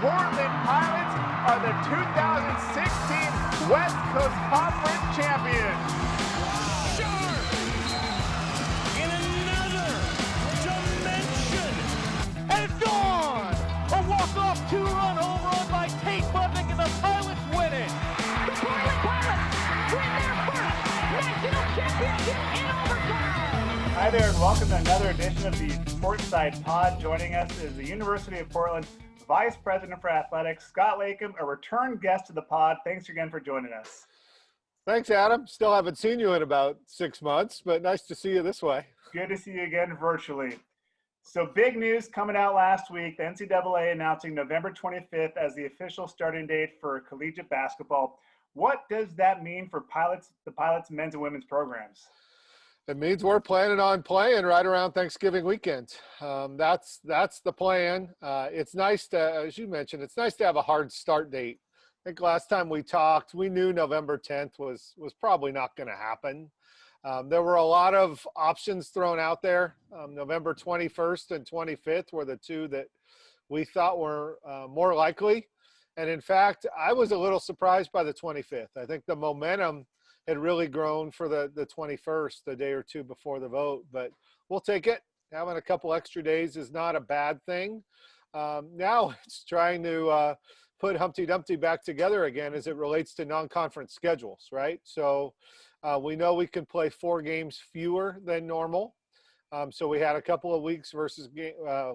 Portland Pilots are the 2016 West Coast Conference champions. Sharp! In another dimension! And it's gone! A walk-off two-run home run by Tate Budnick, and the Pilots win it. The Portland Pilots win their first national championship in overtime. Hi there, and welcome to another edition of the Portside Pod. Joining us is the University of Portland Vice President for Athletics, Scott Leykam, a return guest to the pod. Thanks again for joining us. Thanks, Adam. Still haven't seen you in about 6 months, but nice to see you this way. Good to see you again virtually. So big news coming out last week, the NCAA announcing November 25th as the official starting date for collegiate basketball. What does that mean for the Pilots men's and women's programs? It means we're planning on playing right around Thanksgiving weekend. That's the plan. It's nice to, as you mentioned, it's nice to have a hard start date. I think last time we talked, we knew November 10th was probably not going to happen. There were a lot of options thrown out there. November 21st and 25th were the two that we thought were more likely. And in fact, I was a little surprised by the 25th. I think the momentum had really grown for the 21st, the day or two before the vote, but we'll take it. Having a couple extra days is not a bad thing. Now it's trying to put Humpty Dumpty back together again as it relates to non-conference schedules, right? So we know we can play 4 games fewer than normal. So we had a couple of weeks versus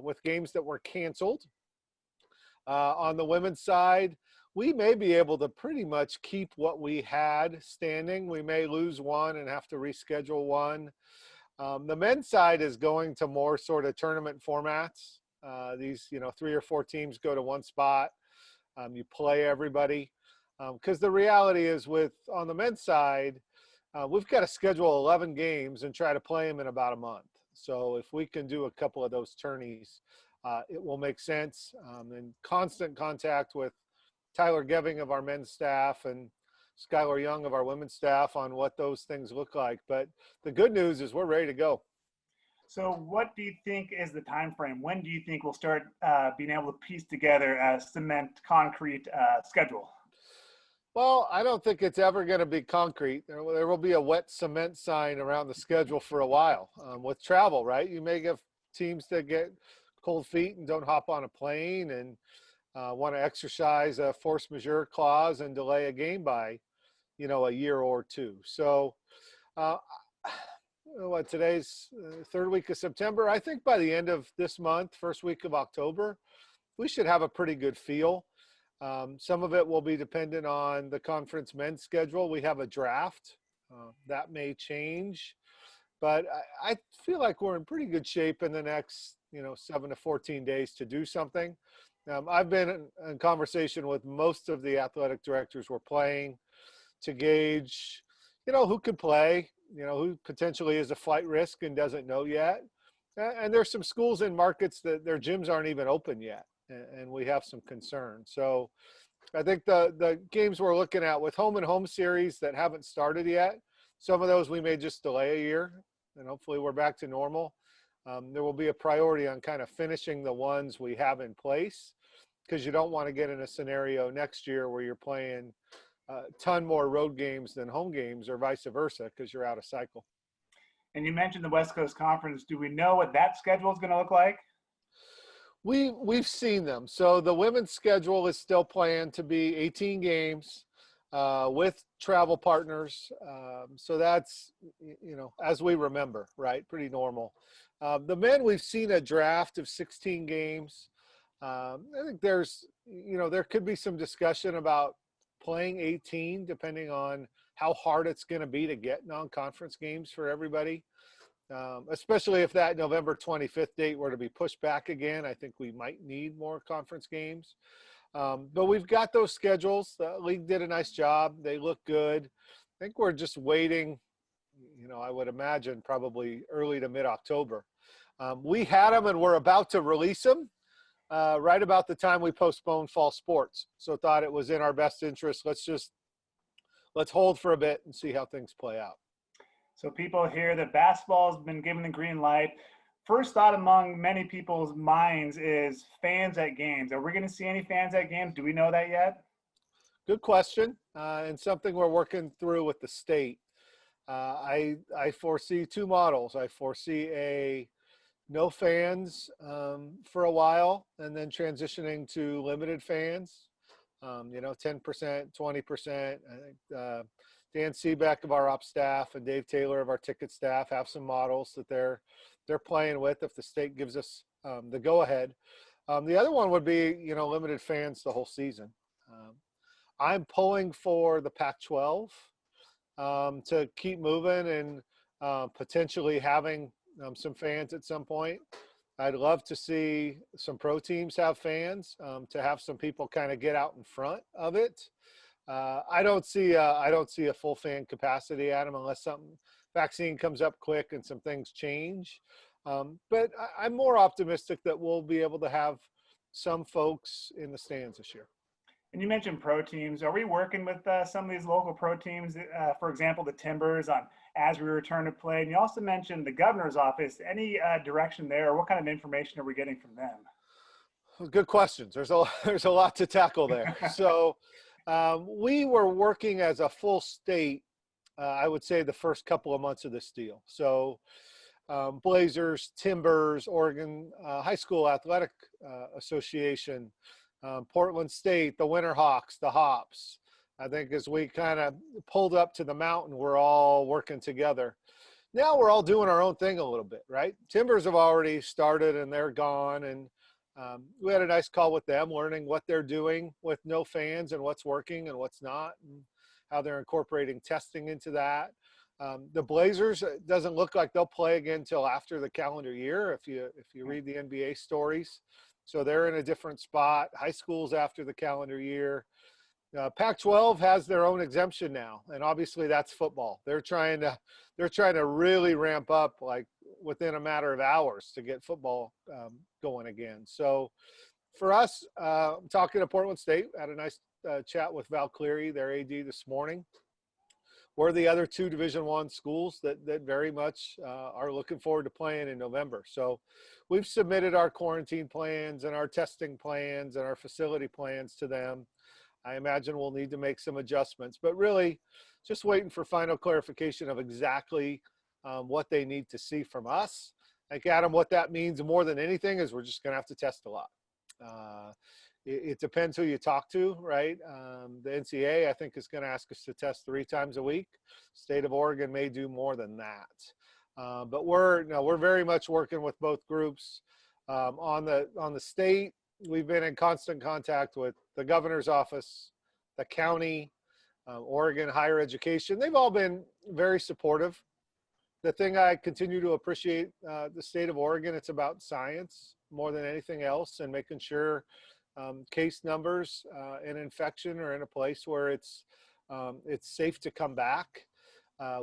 with games that were canceled. On the women's side, we may be able to pretty much keep what we had standing. We may lose one and have to reschedule one. The men's side is going to more sort of tournament formats. These, 3 or 4 teams go to one spot. You play everybody. Because the reality is on the men's side, we've got to schedule 11 games and try to play them in about a month. So if we can do a couple of those tourneys, it will make sense. In constant contact with Tyler Geving of our men's staff and Skylar Young of our women's staff on what those things look like. But the good news is we're ready to go. So what do you think is the time frame? When do you think we'll start being able to piece together a concrete schedule? Well, I don't think it's ever going to be concrete. There will be a wet cement sign around the schedule for a while with travel, right? You may have teams that get cold feet and don't hop on a plane and want to exercise a force majeure clause and delay a game by, a year or two. So today's third week of September. I think by the end of this month, first week of October, we should have a pretty good feel. Some of it will be dependent on the conference men's schedule. We have a draft that may change, but I feel like we're in pretty good shape in the next 7 to 14 days to do something. I've been in conversation with most of the athletic directors we're playing to gauge, who could play, who potentially is a flight risk and doesn't know yet. And there's some schools in markets that their gyms aren't even open yet, and we have some concern. So I think the games we're looking at with home and home series that haven't started yet, some of those we may just delay a year, and hopefully we're back to normal. There will be a priority on kind of finishing the ones we have in place, because you don't want to get in a scenario next year where you're playing a ton more road games than home games or vice versa, because you're out of cycle. And you mentioned the West Coast Conference. Do we know what that schedule is going to look like? We've seen them. So the women's schedule is still planned to be 18 games with travel partners. So that's, as we remember, right, pretty normal. The men, we've seen a draft of 16 games. I think there's, there could be some discussion about playing 18, depending on how hard it's going to be to get non-conference games for everybody. Especially if that November 25th date were to be pushed back again, I think we might need more conference games. But we've got those schedules. The league did a nice job. They look good. I think we're just waiting, I would imagine probably early to mid-October. We had them and we're about to release them right about the time we postponed fall sports. So thought it was in our best interest. Let's hold for a bit and see how things play out. So people hear that basketball has been given the green light. first thought among many people's minds is fans at games. Are we going to see any fans at games? Do we know that yet? Good question, and something we're working through with the state. I foresee two models. I foresee a no fans for a while, and then transitioning to limited fans. 10%, 20%. I think Dan Seebeck of our ops staff and Dave Taylor of our ticket staff have some models that they're playing with if the state gives us the go ahead. The other one would be limited fans the whole season. I'm pulling for the Pac-12 to keep moving and potentially having some fans at some point. I'd love to see some pro teams have fans, to have some people kind of get out in front of it. I don't see a full fan capacity, Adam, unless some vaccine comes up quick and some things change. But I'm more optimistic that we'll be able to have some folks in the stands this year. And you mentioned pro teams. Are we working with some of these local pro teams, for example, the Timbers, on as we return to play? And you also mentioned the governor's office. Any direction there? What kind of information are we getting from them? Good questions. There's a lot to tackle there. So we were working as a full state, I would say, the first couple of months of this deal. So Blazers, Timbers, Oregon High School Athletic Association, Portland State, the Winterhawks, the Hops. I think as we kind of pulled up to the mountain, we're all working together. Now we're all doing our own thing a little bit, right? Timbers have already started and they're gone. And we had a nice call with them, learning what they're doing with no fans and what's working and what's not, and how they're incorporating testing into that. The Blazers, it doesn't look like they'll play again until after the calendar year, if you read the NBA stories. So they're in a different spot. High schools after the calendar year. Pac-12 has their own exemption now, and obviously that's football. They're trying to really ramp up, like within a matter of hours, to get football going again. So for us, talking to Portland State, had a nice chat with Val Cleary, their AD, this morning. We're the other two Division I schools that very much are looking forward to playing in November. So we've submitted our quarantine plans and our testing plans and our facility plans to them. I imagine we'll need to make some adjustments, but really just waiting for final clarification of exactly what they need to see from us. Like, Adam, what that means more than anything is we're just going to have to test a lot. It depends who you talk to, right? The NCAA, I think, is going to ask us to test 3 times a week. State of Oregon may do more than that. But we're very much working with both groups. On the state, we've been in constant contact with the governor's office, the county, Oregon Higher Education. They've all been very supportive. The thing I continue to appreciate the state of Oregon, it's about science more than anything else, and making sure case numbers and infection are in a place where it's safe to come back.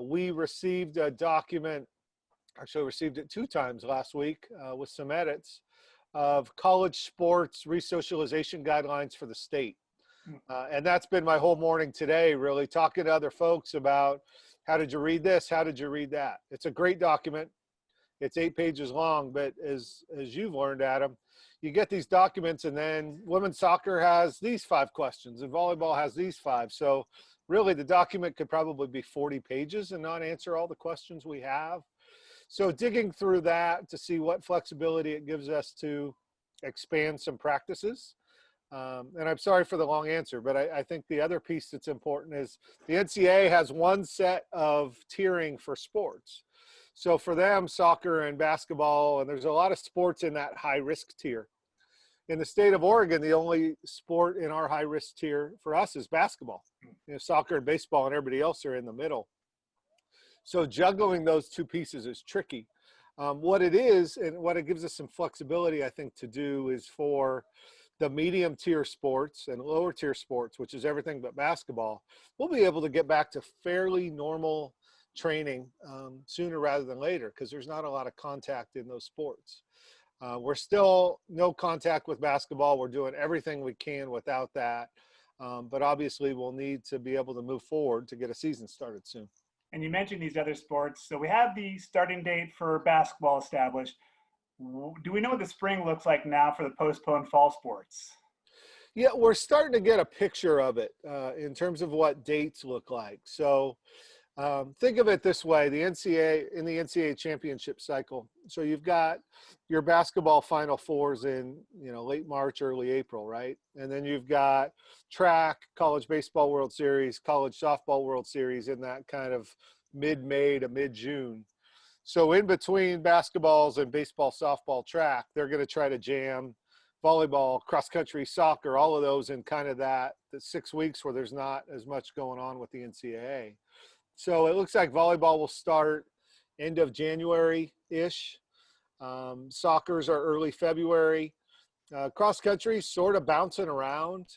We received a document, actually received it 2 times last week with some edits, of college sports re-socialization guidelines for the state. And that's been my whole morning today, really talking to other folks about, how did you read this? How did you read that? It's a great document. It's 8 pages long, but as you've learned, Adam, you get these documents and then women's soccer has these 5 questions and volleyball has these 5. So really the document could probably be 40 pages and not answer all the questions we have. So digging through that to see what flexibility it gives us to expand some practices. And I'm sorry for the long answer, but I think the other piece that's important is the NCAA has one set of tiering for sports. So for them, soccer and basketball, and there's a lot of sports in that high risk tier. In the state of Oregon, the only sport in our high risk tier for us is basketball. Soccer and baseball and everybody else are in the middle. So juggling those 2 pieces is tricky. What it is, and what it gives us some flexibility, I think, to do is for the medium tier sports and lower tier sports, which is everything but basketball, we'll be able to get back to fairly normal training sooner rather than later, because there's not a lot of contact in those sports. We're still no contact with basketball. We're doing everything we can without that. But obviously we'll need to be able to move forward to get a season started soon. And you mentioned these other sports. So we have the starting date for basketball established. Do we know what the spring looks like now for the postponed fall sports? Yeah, we're starting to get a picture of it in terms of what dates look like. So think of it this way: the NCAA in the NCAA championship cycle. So you've got your basketball Final Fours in late March, early April, right? And then you've got track, college baseball World Series, college softball World Series in that kind of mid-May to mid-June. So in between basketballs and baseball, softball, track, they're going to try to jam volleyball, cross country, soccer, all of those in kind of the 6 weeks where there's not as much going on with the NCAA. So it looks like volleyball will start end of January-ish. Soccer's are early February. Cross country sort of bouncing around.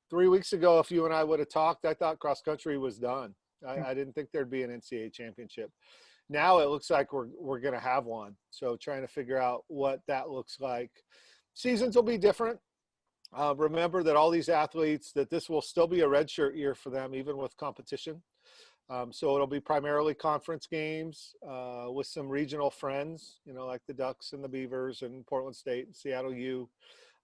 3 weeks ago, if you and I would have talked, I thought cross country was done. I didn't think there'd be an NCAA championship. Now it looks like we're going to have one. So trying to figure out what that looks like. Seasons will be different. Remember that all these athletes, that this will still be a redshirt year for them, even with competition. So it'll be primarily conference games with some regional friends, like the Ducks and the Beavers and Portland State and Seattle U,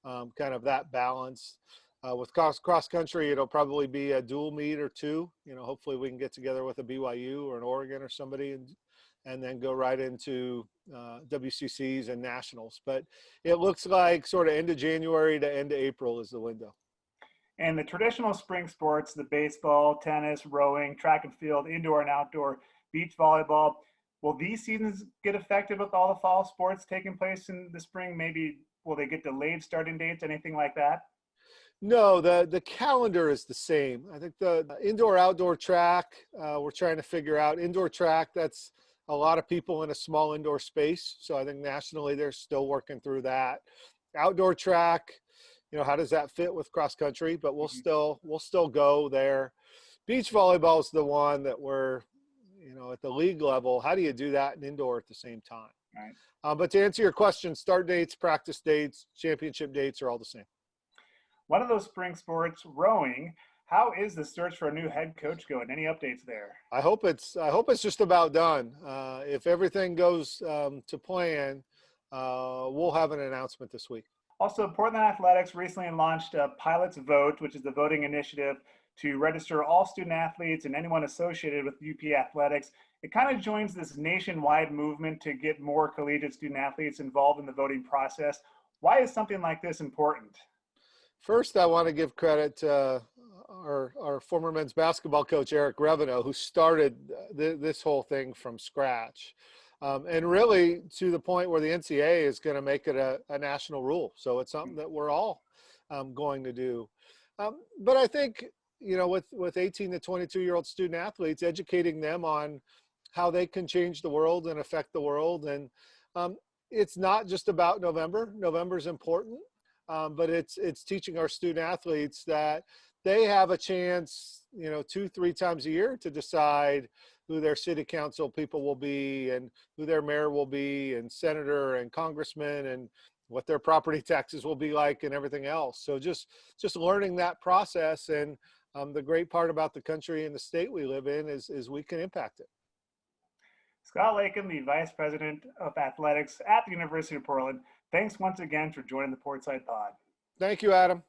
kind of that balance. With cross country, it'll probably be a dual meet or two. Hopefully we can get together with a BYU or an Oregon or somebody and then go right into WCCs and nationals. But it looks like sort of end of January to end of April is the window. And the traditional spring sports, the baseball, tennis, rowing, track and field, indoor and outdoor, beach volleyball, will these seasons get affected with all the fall sports taking place in the spring? Maybe will they get delayed starting dates, anything like that? No, the calendar is the same. I think the indoor-outdoor track, we're trying to figure out. Indoor track, that's a lot of people in a small indoor space. So I think nationally they're still working through that. Outdoor track, how does that fit with cross country? But we'll still go there. Beach volleyball is the one that we're, at the league level. How do you do that in indoor at the same time? Right. But to answer your question, start dates, practice dates, championship dates are all the same. One of those spring sports, rowing. How is the search for a new head coach going? Any updates there? I hope it's just about done. If everything goes to plan, we'll have an announcement this week. Also, Portland Athletics recently launched a Pilots Vote, which is the voting initiative to register all student athletes and anyone associated with UP Athletics. It kind of joins this nationwide movement to get more collegiate student athletes involved in the voting process. Why is something like this important? First, I want to give credit to our former men's basketball coach, Eric Reveneau, who started this whole thing from scratch. And really to the point where the NCAA is going to make it a national rule. So it's something that we're all going to do. But I think, with 18 to 22-year-old student athletes, educating them on how they can change the world and affect the world. And it's not just about November. November is important. But it's teaching our student athletes that they have a chance, 2-3 times a year to decide who their city council people will be and who their mayor will be and senator and congressman and what their property taxes will be like and everything else. So just learning that process. And the great part about the country and the state we live in is we can impact it. Scott Leykam, the Vice President of Athletics at the University of Portland. Thanks once again for joining the Portside Pod. Thank you, Adam.